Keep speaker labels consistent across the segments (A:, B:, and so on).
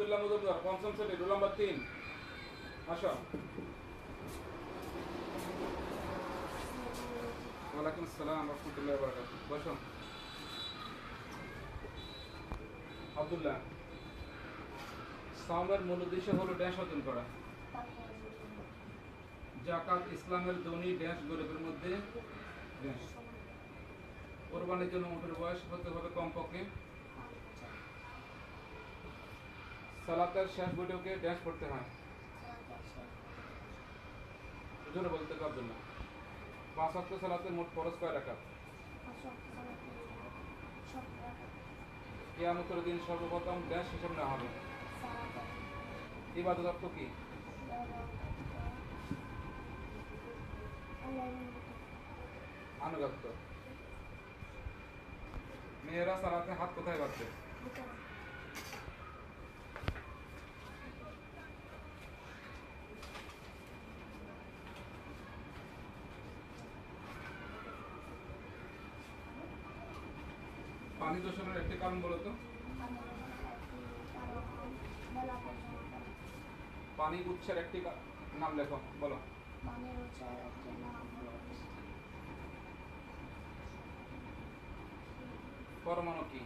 A: আব্দুল্লাহ মুজুমদার পঞ্চম শ্রেণী roll number 3 আসো। ওয়ালাইকুম আসসালাম রাহমাতুল্লাহি ওয়া বারাকাতুহু। বসো। আব্দুল্লাহ, সাওমের মূল উদ্দেশ্য হলো ড্যাশ অর্জন করা। যাকাত ইসলামের ধনী ড্যাশ গরিবের মধ্যে ড্যাশ। কোরবানির জন্য উটের বয়স হতে হবে কমপক্ষে। সালাতের শেষ বৈঠকে ড্যাশ পড়তে হয়। জোরে বলতে হবে আব্দুল্লাহ। 5 ওয়াক্ত সালাতের মোট ফরজ কয় রাকাত? কিয়ামতের দিন সর্বপ্রথম ড্যাশ হিসাব নেওয়া হবে। ইবাদত অর্থ কি? আনুগত্য। মেয়েরা সালাতে হাত কোথায় বাঁধবে? পানি দূষণের একটি কারণ বলো তো। পানি উৎসের একটি নাম লেখো, বলো। পরমাণু কি?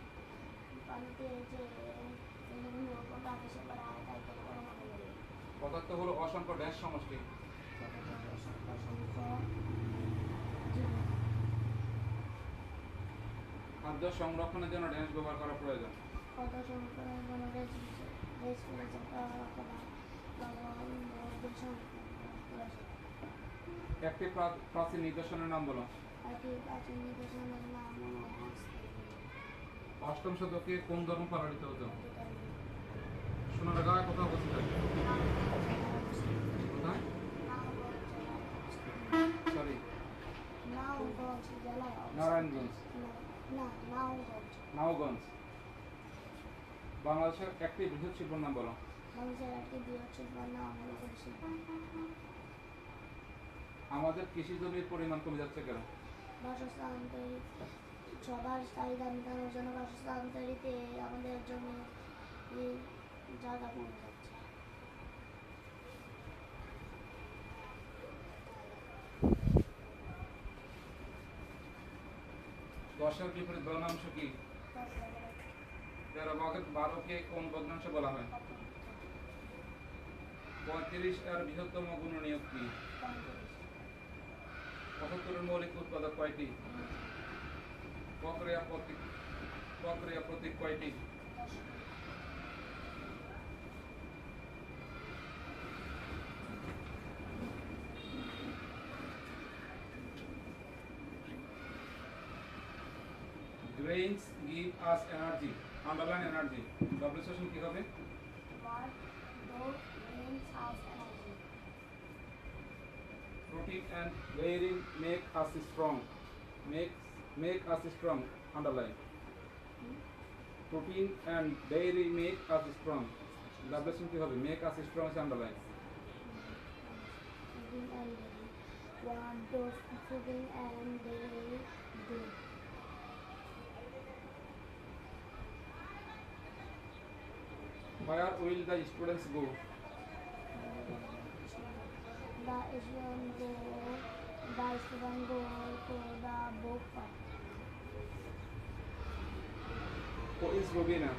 A: পদার্থ হলো অসংখ্য ড্যাশ সমষ্টি। খাদ্য সংরক্ষণের জন্য ড্যাশ ব্যবহার করা প্রয়োজন। একটি প্রাচীন নিদর্শনের নাম বলো। অষ্টম শতকে কোন ধর্ম পালিত হতো? সোনারগাঁ কোথাও অবস্থিত? কোথায়? সরি, নারায়ণগঞ্জ। নাওগঞ্জ। বাংলাদেশের একটি বৃহৎ শিল্পের নাম বলো। আমাদের কৃষি জমির পরিমাণ কমে যাচ্ছে কেন?
B: বাসস্থান তৈরি, সবার চাহিদা মেটানোর জন্য বাসস্থান তৈরিতে আমাদের জমি জায়গা কমে যাচ্ছে।
A: দশের বিপরীত ভগ্নাংশ কি? 13 ভাগের 12 কে কোন ভগ্নাংশ বলা হয়? 35 এর বৃহত্তম গুণনীয়ক কি? 75 এর মৌলিক উৎপাদক কয়টি? প্রক্রিয়া প্রতীক কয়টি? Grains give us energy. Underline energy. Double session কি হবে?
B: What do grains have energy?
A: Protein and dairy make us strong. Make us strong. Underline. Protein and dairy make us strong. Double session কি হবে? Make us strong is underline.
B: Fooding and dairy. What does fooding and dairy do?
A: Where will the students go?
B: The students go to the book park.
A: Who is Rubina?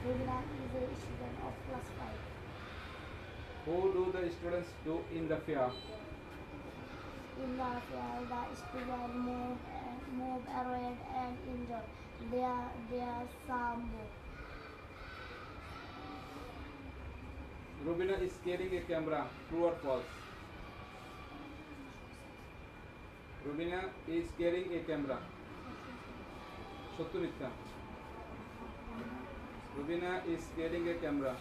B: Rubina is a student of class 5.
A: Who do the students do in the fair?
B: In the fair, the students move around and enjoy their samba.
A: Rubina is carrying a camera. True or false? Rubina is carrying a camera. সত্য মিথ্যা? Rubina is carrying a camera.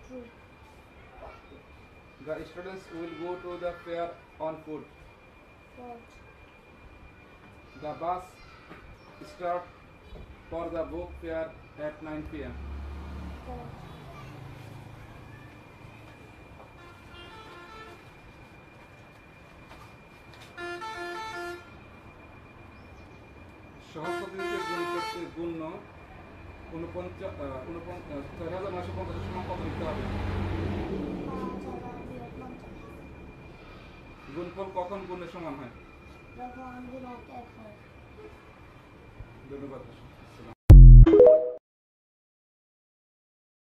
B: True.
A: The students will go to the fair on foot.
B: False.
A: The bus starts for the book fair at 9 p.m.
B: False.
A: সহজ পদ্ধতিতে গুণ করে গুণ্য 4950 সমান কত লিখতে হবে?
B: 5000
A: গুণফল কখন গুণের সমান হয়?
B: যখন গুণক 1 হয়।
A: ধন্যবাদ।